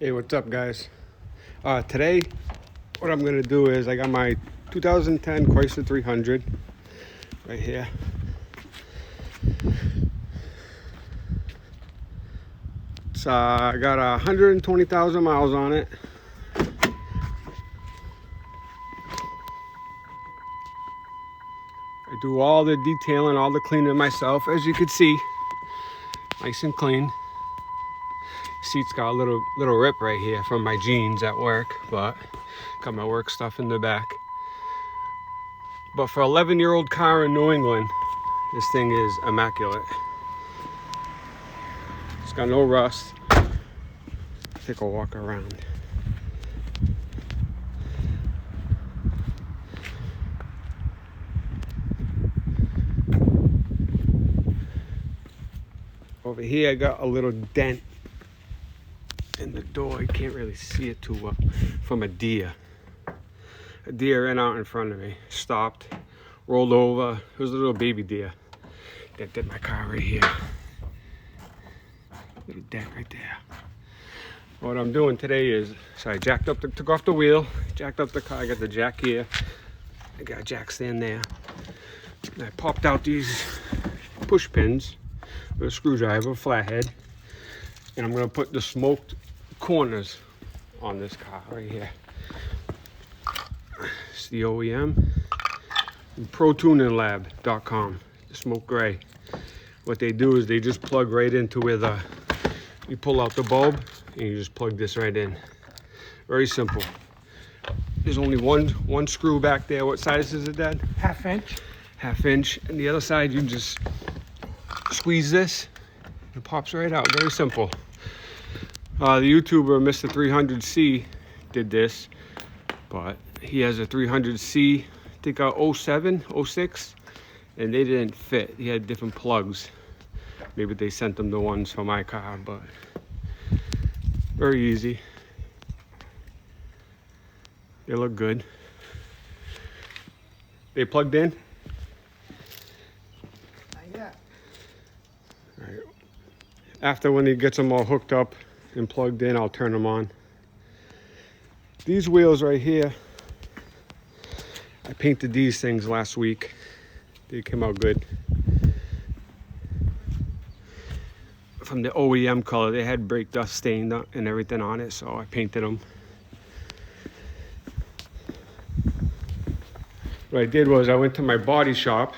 Hey, what's up, guys? Today, what I'm gonna do is I got my 2010 Chrysler 300 right here. It's I got 120,000 miles on it. I do all the detailing, all the cleaning myself, as you can see, nice and clean. Seat's got a little rip right here from my jeans at work, but got my work stuff in the back. But for an 11-year-old car in New England, this thing is immaculate. It's got no rust. Take a walk around. Over here I got a little dent in the door. You can't really see it too well. From a deer. A deer ran out in front of me, stopped, rolled over. It was a little baby deer that did my car right here. Little dent right there. What I'm doing today is, so I took off the wheel, jacked up the car. I got the jack here. I got a jack stand there. And I popped out these push pins with a screwdriver, flathead. And I'm gonna put the smoked corners on this car right here. It's the OEM. ProTuningLab.com. The smoke gray. What they do is they just plug right into where you pull out the bulb and you just plug this right in. Very simple. There's only one screw back there. What size is it, Dad? 1/2 inch. 1/2 inch. And the other side, you just squeeze this. It pops right out. Very simple. The YouTuber Mr. 300C did this, but he has a 300C, I think 07, 06, and they didn't fit. He had different plugs. Maybe they sent them the ones for my car, but very easy. They look good. They plugged in? Not yet. All right. After when he gets them all hooked up and plugged in, I'll turn them on. These wheels right here, I painted these things last week. They came out good. From the OEM color, they had brake dust stained and everything on it, so I painted them. What I did was I went to my body shop,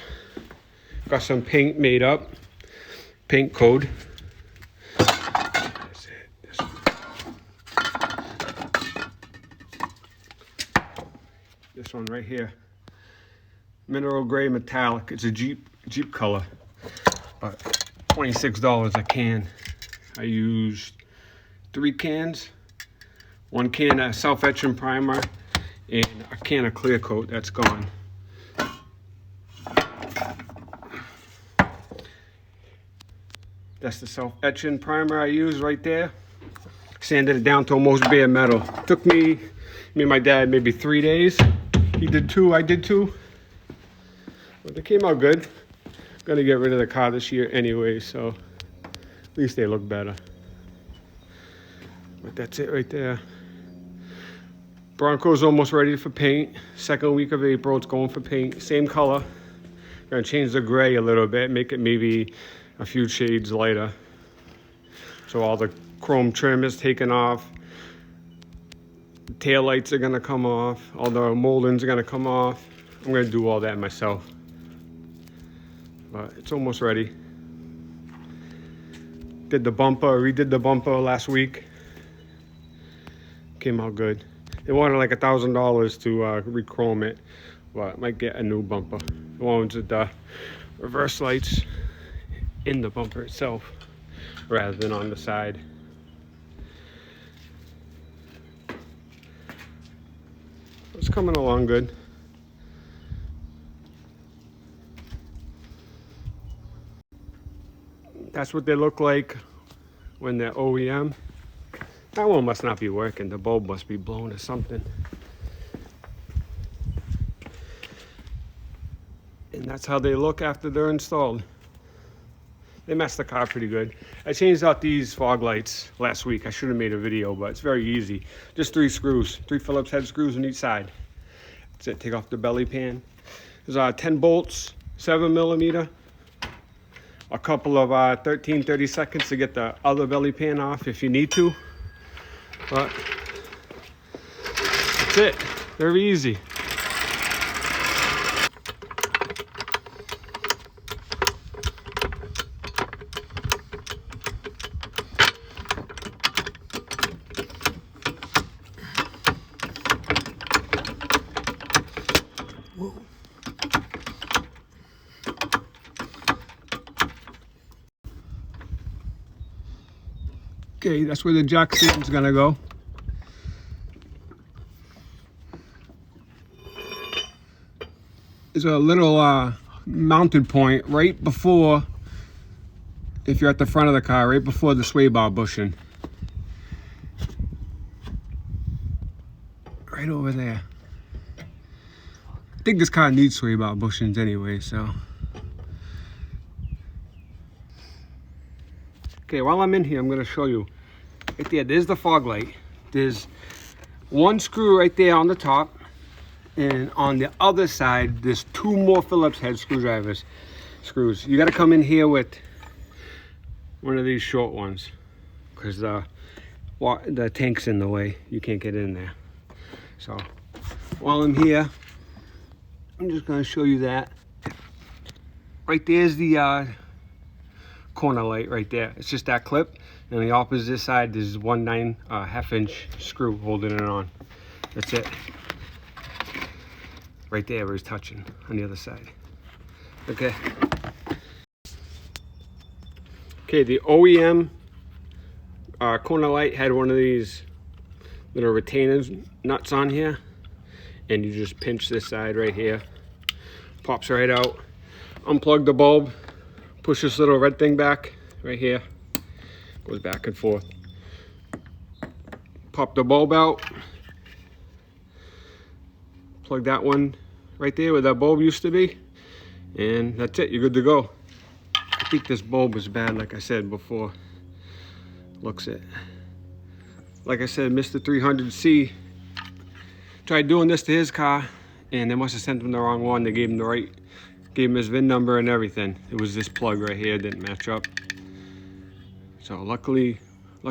got some paint made up, paint code. That's it. This one right here. Mineral gray metallic. It's a Jeep color, but $26 a can. I used 3 cans, 1 can of self-etching primer, and a can of clear coat that's gone. That's the self-etching primer I used right there. Sanded it down to almost bare metal. Took me and my dad maybe 3 days. He did 2, I did 2. But they came out good. Gonna get rid of the car this year anyway, so at least they look better. But that's it right there. Bronco's almost ready for paint. Second week of April, it's going for paint. Same color. Gonna change the gray a little bit, make it maybe a few shades lighter. So all the chrome trim is taken off. The tail lights are gonna come off. All the moldings are gonna come off. I'm gonna do all that myself. But it's almost ready. Did the bumper, redid the bumper last week. Came out good. They wanted like $1,000 to re-chrome it, but I might get a new bumper. The ones with the reverse lights in the bumper itself, rather than on the side. It's coming along good. That's what they look like when they're OEM. That one must not be working. The bulb must be blown or something. And that's how they look after they're installed. they messed the car pretty good. I changed out these fog lights last week. I should have made a video, but it's very easy. Just 3 screws, 3 Phillips head screws on each side. That's it. Take off the belly pan. There's 10 bolts, 7mm. A couple of 30 seconds to get the other belly pan off if you need to. But that's it. Very easy. Whoa. Okay, that's where the jack stand's gonna go. There's a little mounted point right before, if you're at the front of the car, right before the sway bar bushing. Right over there. I think this car needs sway bar bushings anyway, so. Okay, while I'm in here, I'm gonna show you. Right there, there's the fog light. There's 1 screw right there on the top. And on the other side, there's 2 more Phillips head screws. You gotta come in here with one of these short ones, because the tank's in the way. You can't get in there. So while I'm here, I'm just gonna show you that. Right there's the corner light right there. It's just that clip. And on the opposite side, there's 1 1/2 inch screw holding it on. That's it. Right there where it's touching on the other side. Okay. Okay, the OEM corner light had one of these little retainers nuts on here, and you just pinch this side right here, pops right out. Unplug the bulb, push this little red thing back right here, goes back and forth. Pop the bulb out, plug that one right there where that bulb used to be, and that's it. You're good to go. I think this bulb was bad, like I said before. Looks it. Like I said, Mr. 300C tried doing this to his car, and they must have sent him the wrong one. They gave him his VIN number and everything. It was this plug right here, didn't match up. So luckily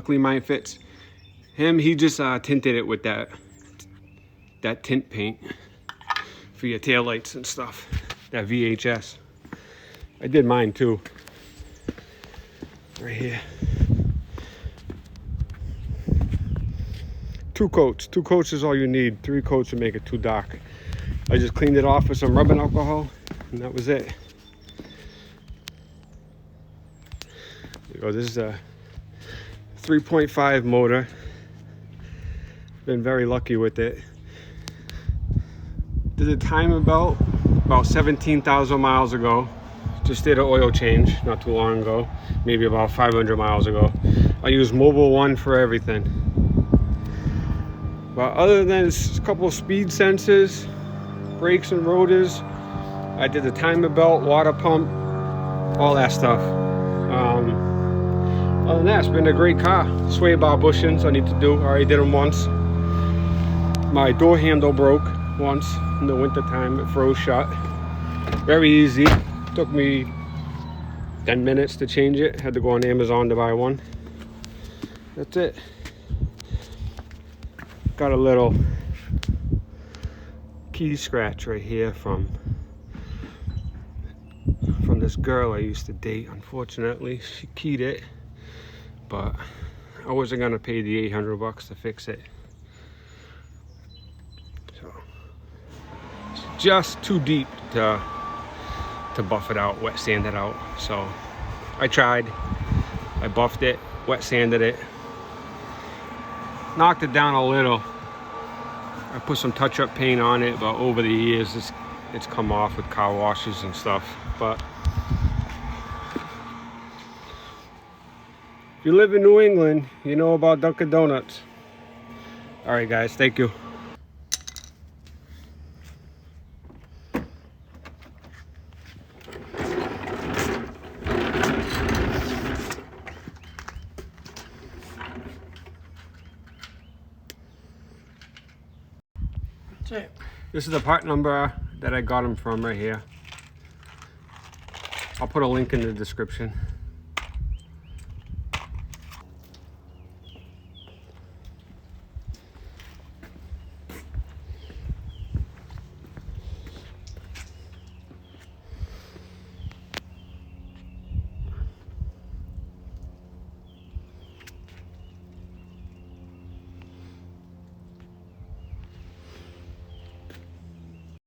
mine fits. He just tinted it with that tint paint for your taillights and stuff, that VHS. I did mine too, right here. 2 coats. 2 coats is all you need. 3 coats would make it too dark. I just cleaned it off with some rubbing alcohol, and that was it. There you go. This is a 3.5 motor. Been very lucky with it. Did a time about 17,000 miles ago. Just did an oil change not too long ago, maybe about 500 miles ago. I use Mobil 1 for everything. But other than a couple of speed sensors, brakes and rotors, I did the timer belt, water pump, all that stuff. Other than that, it's been a great car. Sway bar bushings I need to do. I already did them once. My door handle broke once in the winter time. It froze shut. Very easy. Took me 10 minutes to change it. Had to go on Amazon to buy one. That's it. Got a little key scratch right here from this girl I used to date. Unfortunately, she keyed it, but I wasn't gonna pay the 800 bucks to fix it. So it's just too deep to buff it out, wet sand it out. So I tried. I buffed it, wet sanded it, knocked it down a little. I put some touch-up paint on it, but over the years it's come off with car washes and stuff. But if you live in New England, you know about Dunkin' Donuts. All right, guys, thank you. That's it. This is the part number that I got them from right here. I'll put a link in the description.